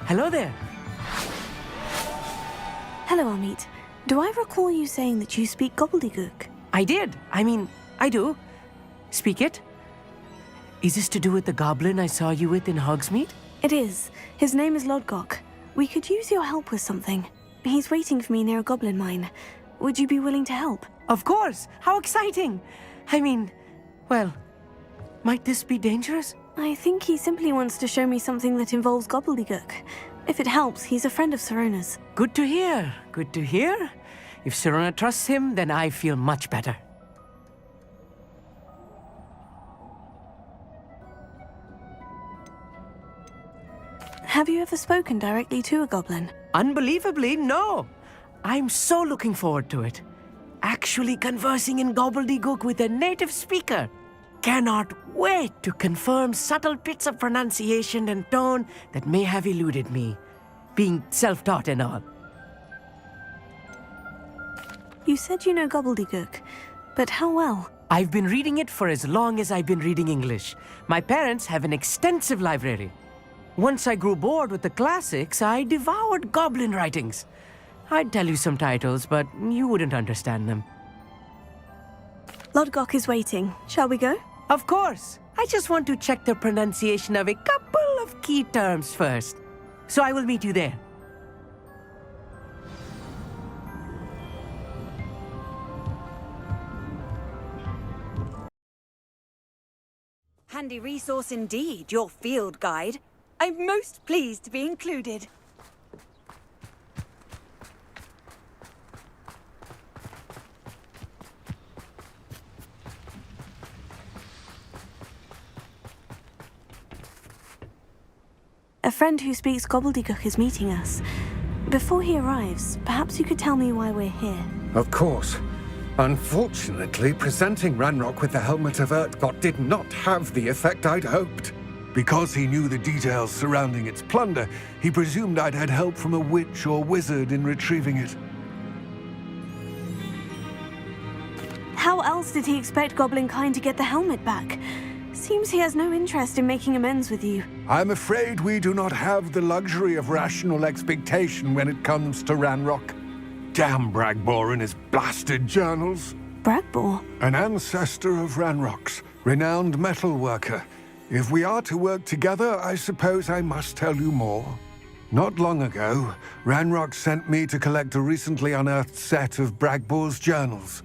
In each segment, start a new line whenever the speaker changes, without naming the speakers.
Hello there.
Hello, Amit. Do I recall you saying that you speak Gobbledegook?
I did. I do. Speak it. Is this to do with the goblin I saw you with in Hogsmeade?
It is. His name is Lodgok. We could use your help with something. He's waiting for me near a goblin mine. Would you be willing to help?
Of course! How exciting! Well, might this be dangerous?
I think he simply wants to show me something that involves Gobbledegook. If it helps, he's a friend of Sirona's.
Good to hear. Good to hear. If Sirona trusts him, then I feel much better.
Have you ever spoken directly to a goblin?
Unbelievably, no. I'm so looking forward to it. Actually conversing in Gobbledegook with a native speaker. Cannot wait to confirm subtle bits of pronunciation and tone that may have eluded me, being self-taught and all.
You said you know Gobbledegook, but how well?
I've been reading it for as long as I've been reading English. My parents have an extensive library. Once I grew bored with the classics, I devoured goblin writings. I'd tell you some titles, but you wouldn't understand them.
Lodgok is waiting. Shall we go?
Of course. I just want to check the pronunciation of a couple of key terms first. So I will meet you there.
Handy resource indeed, your field guide. I'm most pleased to be included.
A friend who speaks Gobbledegook is meeting us. Before he arrives, perhaps you could tell me why we're here.
Of course. Unfortunately, presenting Ranrock with the Helmet of Urtkot did not have the effect I'd hoped. Because he knew the details surrounding its plunder, he presumed I'd had help from a witch or wizard in retrieving it.
How else did he expect Goblinkind to get the helmet back? Seems he has no interest in making amends with you.
I'm afraid we do not have the luxury of rational expectation when it comes to Ranrock. Damn Bragbor and his blasted journals.
Bragbor?
An ancestor of Ranrock's, renowned metal worker. If we are to work together, I suppose I must tell you more. Not long ago, Ranrock sent me to collect a recently unearthed set of Bragbor's journals.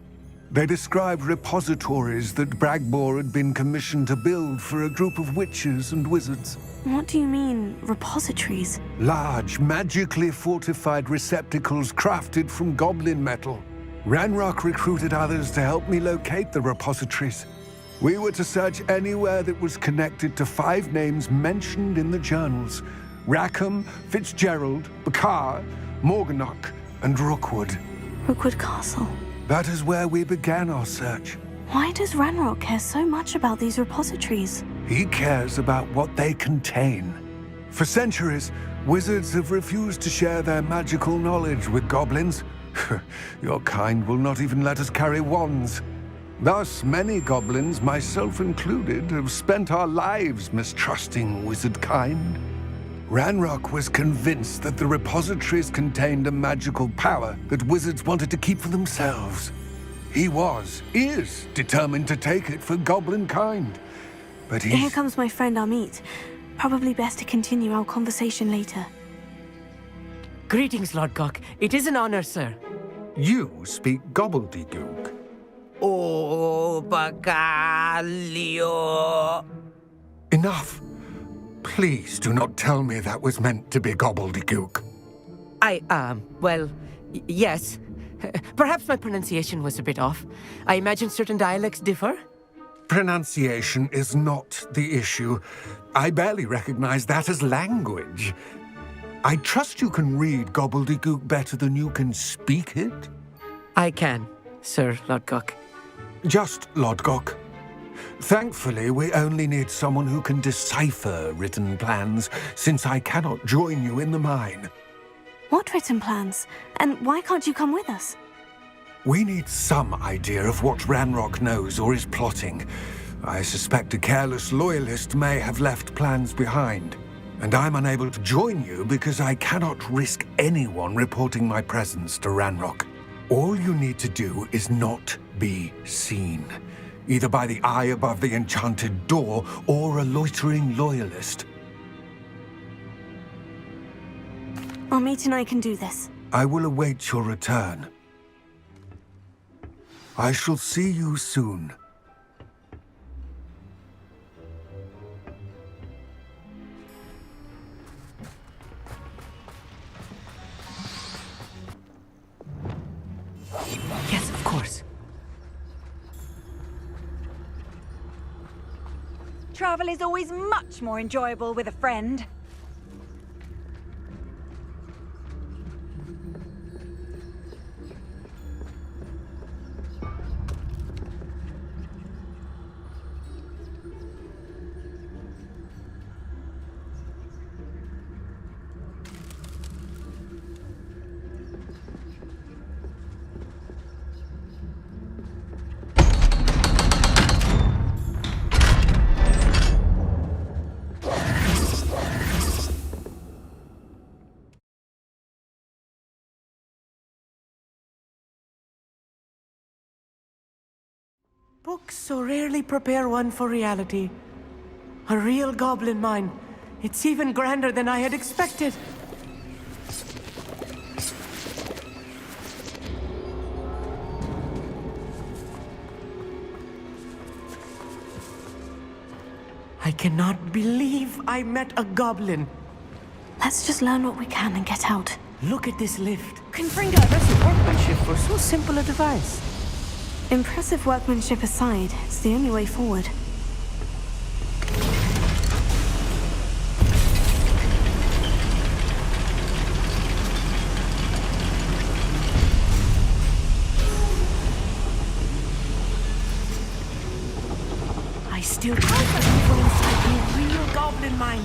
They described repositories that Bragbor had been commissioned to build for a group of witches and wizards.
What do you mean, repositories?
Large, magically fortified receptacles crafted from goblin metal. Ranrock recruited others to help me locate the repositories. We were to search anywhere that was connected to 5 names mentioned in the journals: Rackham, Fitzgerald, Bakar, Morganach, and Rookwood.
Rookwood Castle.
That is where we began our search.
Why does Ranrock care so much about these repositories?
He cares about what they contain. For centuries, wizards have refused to share their magical knowledge with goblins. Your kind will not even let us carry wands. Thus, many goblins, myself included, have spent our lives mistrusting wizard kind. Ranrock was convinced that the repositories contained a magical power that wizards wanted to keep for themselves. He is determined to take it for goblin kind. But
Here comes my friend Amit. Probably best to continue our conversation later.
Greetings, Lodgok. It is an honor, sir.
You speak Gobbledegook.
Oh, Bagalio.
Enough. Please do not tell me that was meant to be Gobbledegook.
Yes. Perhaps my pronunciation was a bit off. I imagine certain dialects differ.
Pronunciation is not the issue. I barely recognize that as language. I trust you can read Gobbledegook better than you can speak it?
I can, Sir Lodgok.
Just Lodgok. Thankfully, we only need someone who can decipher written plans, since I cannot join you in the mine.
What written plans? And why can't you come with us?
We need some idea of what Ranrock knows or is plotting. I suspect a careless loyalist may have left plans behind. And I'm unable to join you because I cannot risk anyone reporting my presence to Ranrock. All you need to do is not be seen, either by the eye above the enchanted door or a loitering loyalist.
Amit and I can do this.
I will await your return. I shall see you soon.
Yes, of course.
Travel is always much more enjoyable with a friend.
Books so rarely prepare one for reality. A real goblin mine. It's even grander than I had expected. I cannot believe I met a goblin.
Let's just learn what we can and get out.
Look at this lift. Impressive workmanship for so simple a device.
Impressive workmanship aside, it's the only way forward.
I still can't believe we're inside a real goblin mine.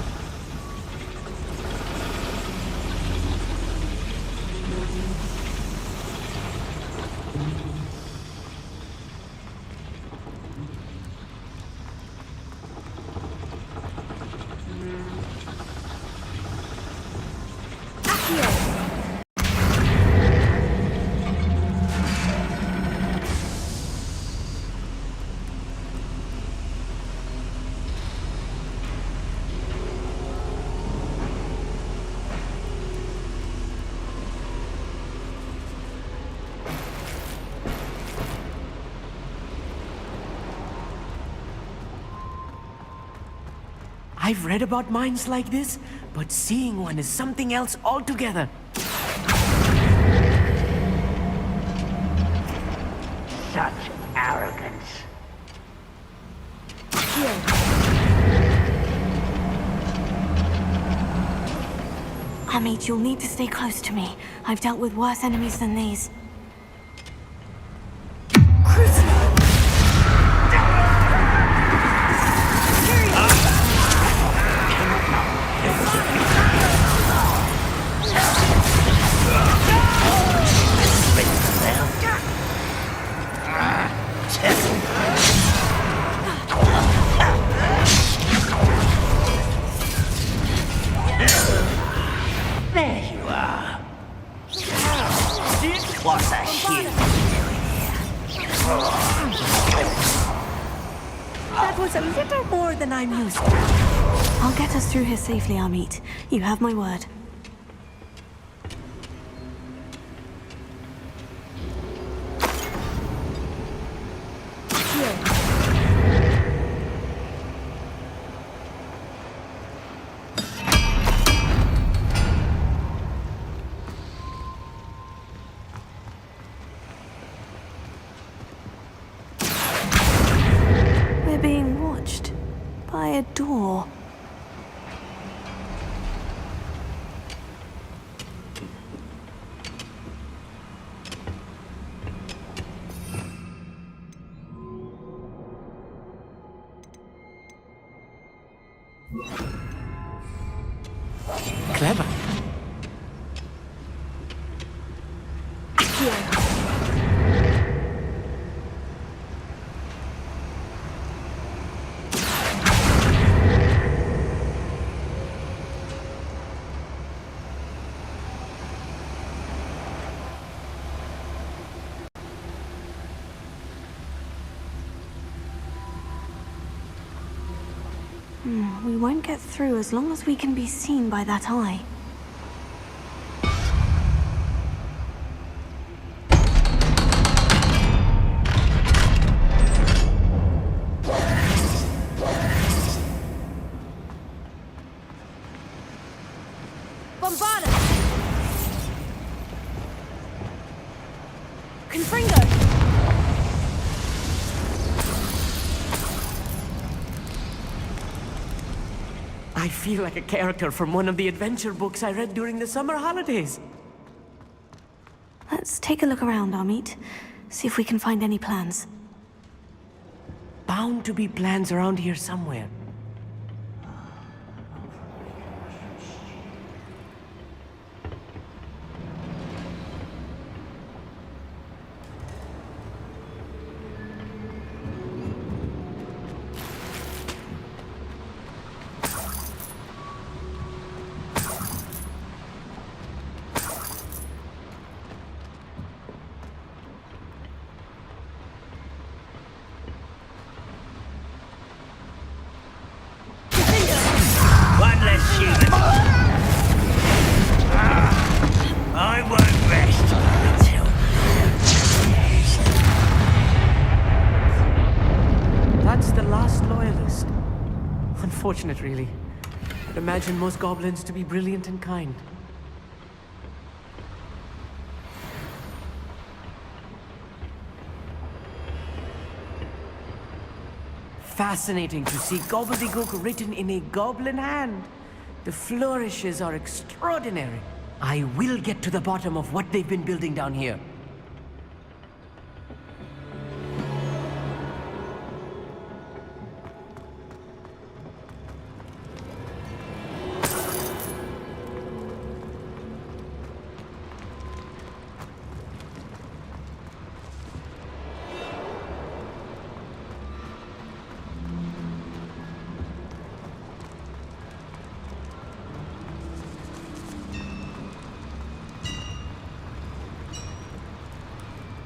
I've read about mines like this, but seeing one is something else altogether.
Such arrogance.
Amit, you'll need to stay close to me. I've dealt with worse enemies than these.
There you are. What's a human doing here?
That was a little more than I'm used to.
I'll get us through here safely, Amit. You have my word. We're being watched by a door.
Clever.
Here. We won't get through as long as we can be seen by that eye. Bombarda! Confringo!
I feel like a character from one of the adventure books I read during the summer holidays.
Let's take a look around, Amit. See if we can find any plans.
Bound to be plans around here somewhere.
One less human. I won't rest until...
That's the last loyalist. Unfortunate, really. I'd imagine most goblins to be brilliant and kind. Fascinating to see Gobbledegook written in a goblin hand. The flourishes are extraordinary. I will get to the bottom of what they've been building down here.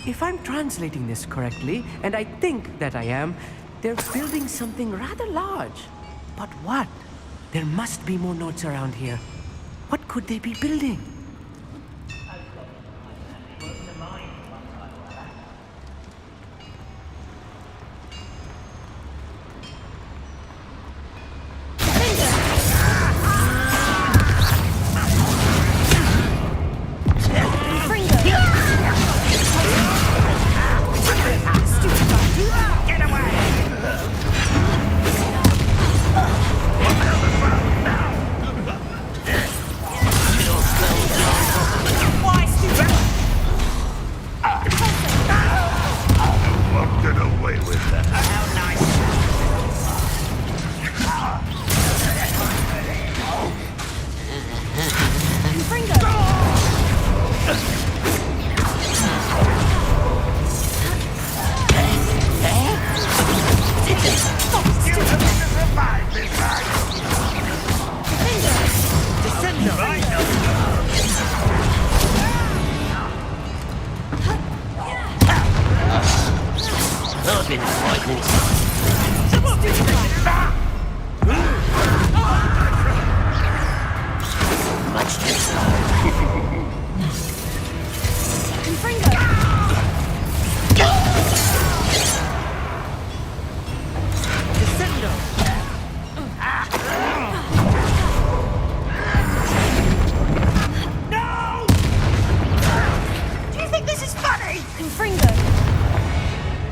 If I'm translating this correctly, and I think that I am, they're building something rather large. But what? There must be more notes around here. What could they be building?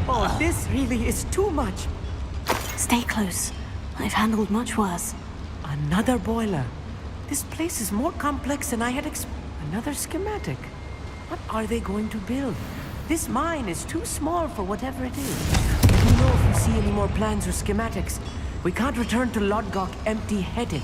Oh, this really is too much.
Stay close. I've handled much worse.
Another boiler. This place is more complex than I had Another schematic. What are they going to build? This mine is too small for whatever it is. Let me know if you see any more plans or schematics. We can't return to Lodgok empty-headed.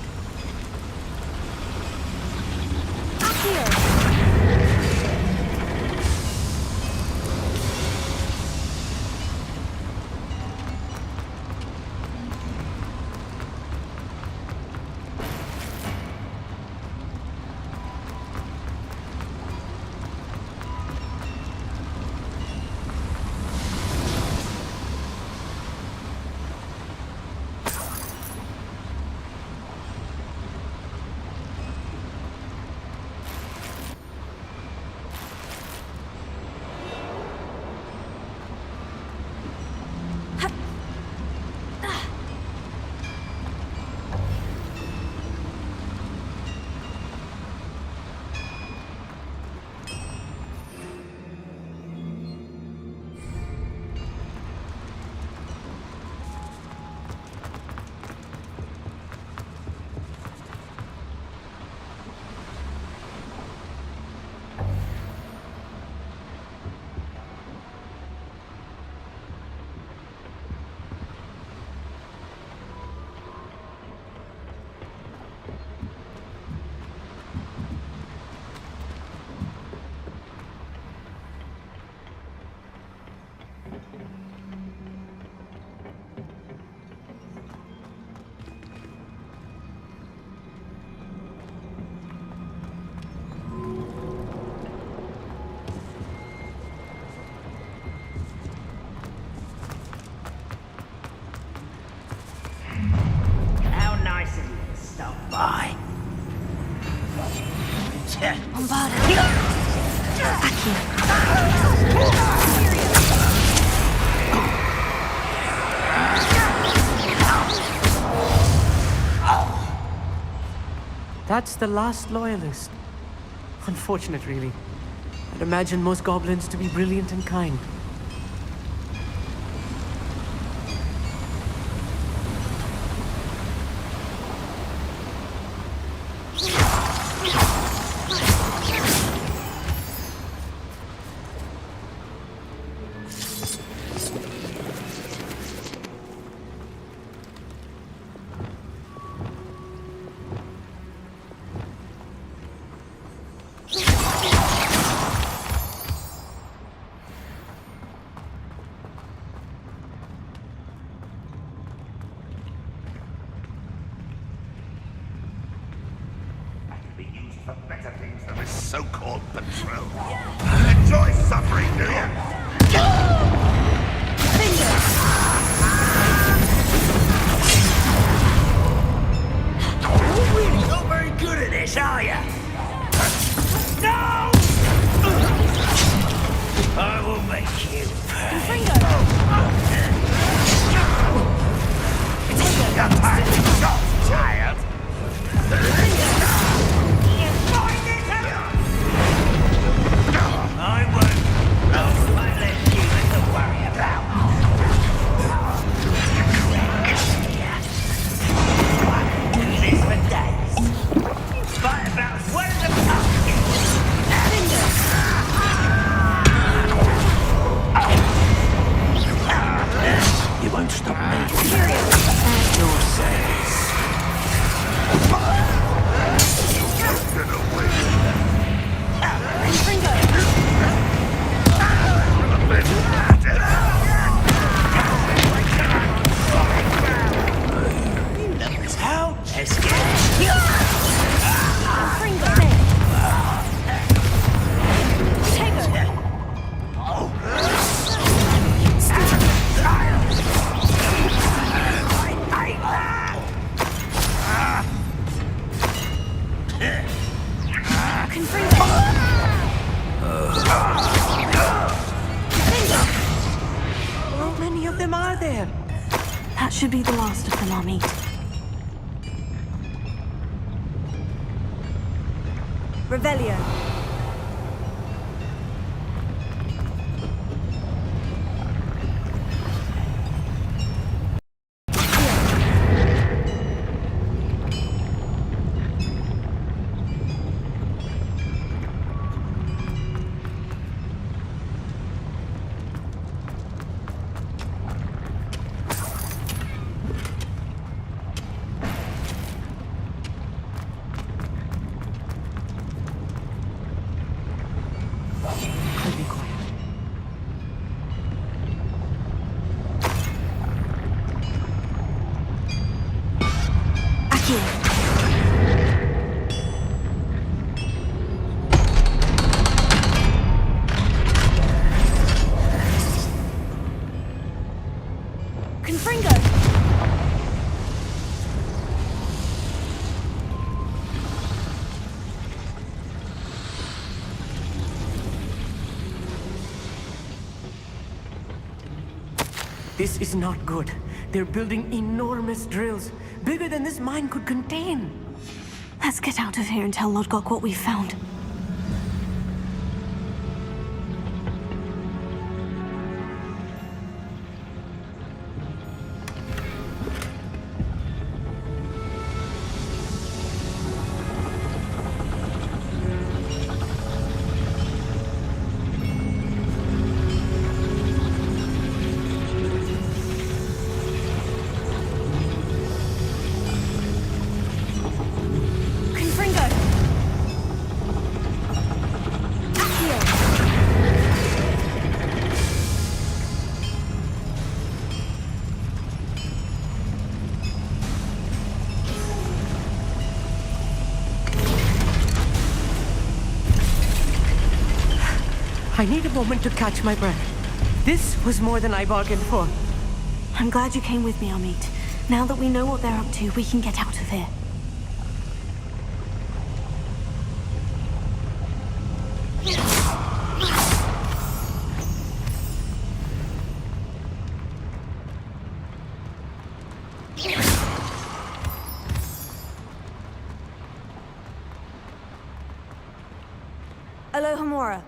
Bombarda. Thankyou.
That's the last loyalist. Unfortunate, really. I'd imagine most goblins to be brilliant and kind.
Be used for better things than this so-called patrol. Enjoy suffering, do you?
You're really not very good at this, are you? No! I will make you pay.
You're tired.
I won't. I'll let you to worry about. Do this for days. Fight about where the pumpkin.
You won't stop me.
Your service. How
How many of them are there?
That should be the last of them, I'll meet.
Revelio.
I'll be quiet.
Confringo!
This is not good. They're building enormous drills, bigger than this mine could contain.
Let's get out of here and tell Lodgok what we've found.
I need a moment to catch my breath. This was more than I bargained for.
I'm glad you came with me, Amit. Now that we know what they're up to, we can get out of here. Alohomora.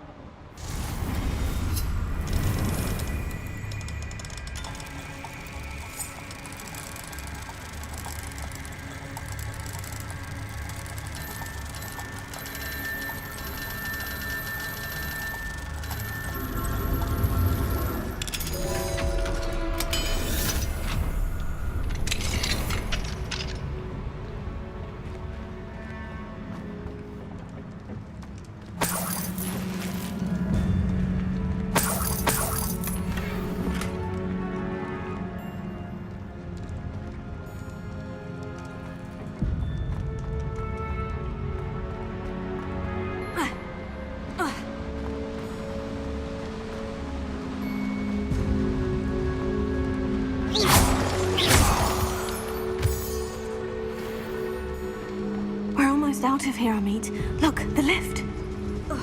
We're almost out of here, Amit. Look, the lift.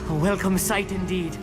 A welcome sight indeed.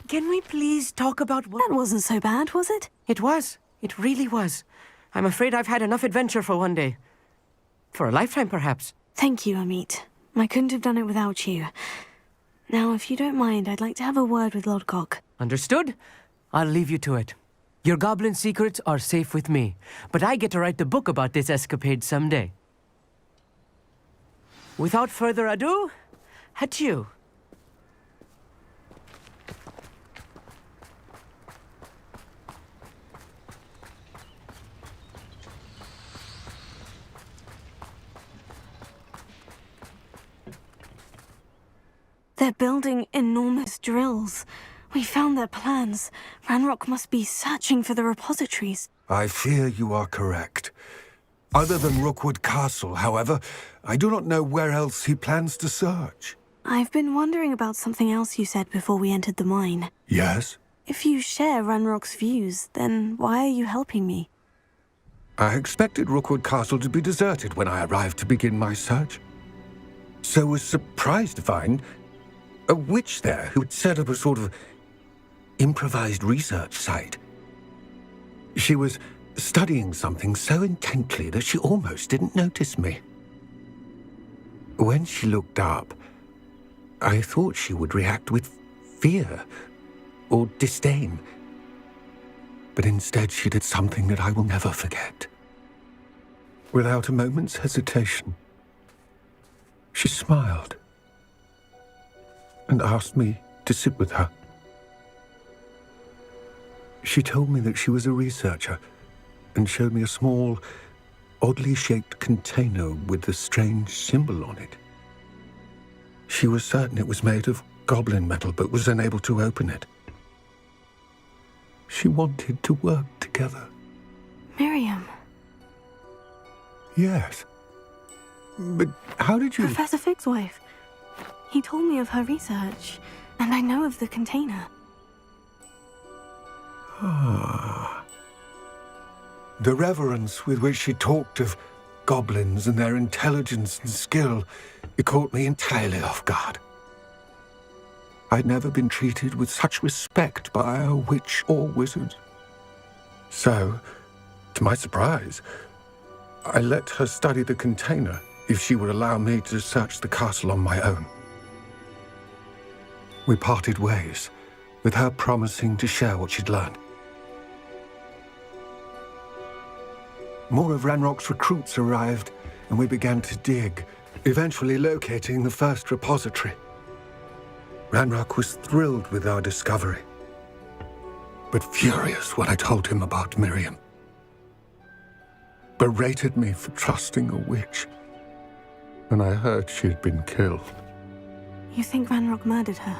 Can we please talk about what...
That wasn't so bad, was it?
It was. It really was. I'm afraid I've had enough adventure for one day. For a lifetime, perhaps.
Thank you, Amit. I couldn't have done it without you. Now, if you don't mind, I'd like to have a word with Lodgok.
Understood? I'll leave you to it. Your goblin secrets are safe with me, but I get to write the book about this escapade someday. Without further ado, adieu.
They're building enormous drills. We found their plans. Ranrock must be searching for the repositories.
I fear you are correct. Other than Rookwood Castle, however, I do not know where else he plans to search.
I've been wondering about something else you said before we entered the mine.
Yes?
If you share Ranrock's views, then why are you helping me?
I expected Rookwood Castle to be deserted when I arrived to begin my search. So was surprised to find a witch there who had set up a sort of improvised research site. She was studying something so intently that she almost didn't notice me. When she looked up, I thought she would react with fear or disdain. But instead she did something that I will never forget. Without a moment's hesitation, she smiled and asked me to sit with her. She told me that she was a researcher and showed me a small, oddly shaped container with a strange symbol on it. She was certain it was made of goblin metal, but was unable to open it. She wanted to work together.
Miriam.
Yes. But how did you...
Professor Fig's wife. He told me of her research, and I know of the container.
Ah. The reverence with which she talked of goblins and their intelligence and skill, it caught me entirely off guard. I'd never been treated with such respect by a witch or wizard. So, to my surprise, I let her study the container if she would allow me to search the castle on my own. We parted ways, with her promising to share what she'd learned. More of Ranrock's recruits arrived, and we began to dig, eventually locating the first repository. Ranrock was thrilled with our discovery, but furious when I told him about Miriam. Berated me for trusting a witch when I heard she had been killed.
You think Ranrock murdered her?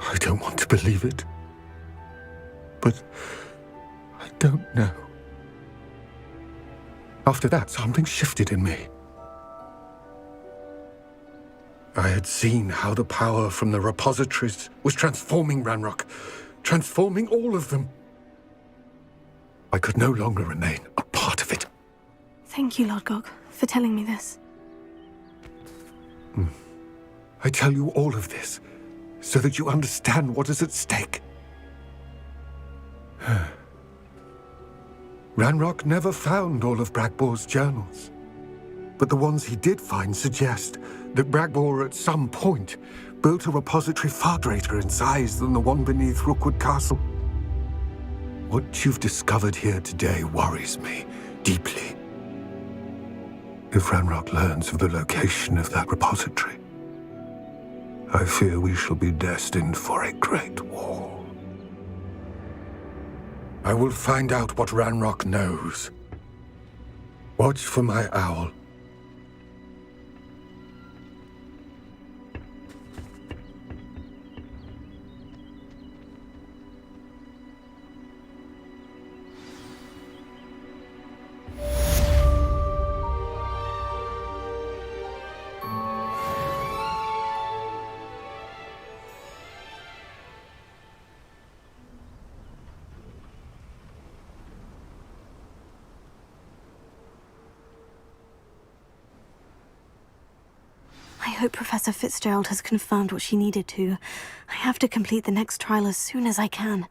I don't want to believe it, but I don't know. After that, something shifted in me. I had seen how the power from the repositories was transforming Ranrock, transforming all of them. I could no longer remain a part of it.
Thank you, Lord Gog, for telling me this.
I tell you all of this so that you understand what is at stake. Ranrock never found all of Bragbor's journals, but the ones he did find suggest that Bragbor at some point built a repository far greater in size than the one beneath Rookwood Castle. What you've discovered here today worries me deeply. If Ranrock learns of the location of that repository, I fear we shall be destined for a great war. I will find out what Ranrock knows. Watch for my owl.
I hope Professor Fitzgerald has confirmed what she needed to. I have to complete the next trial as soon as I can.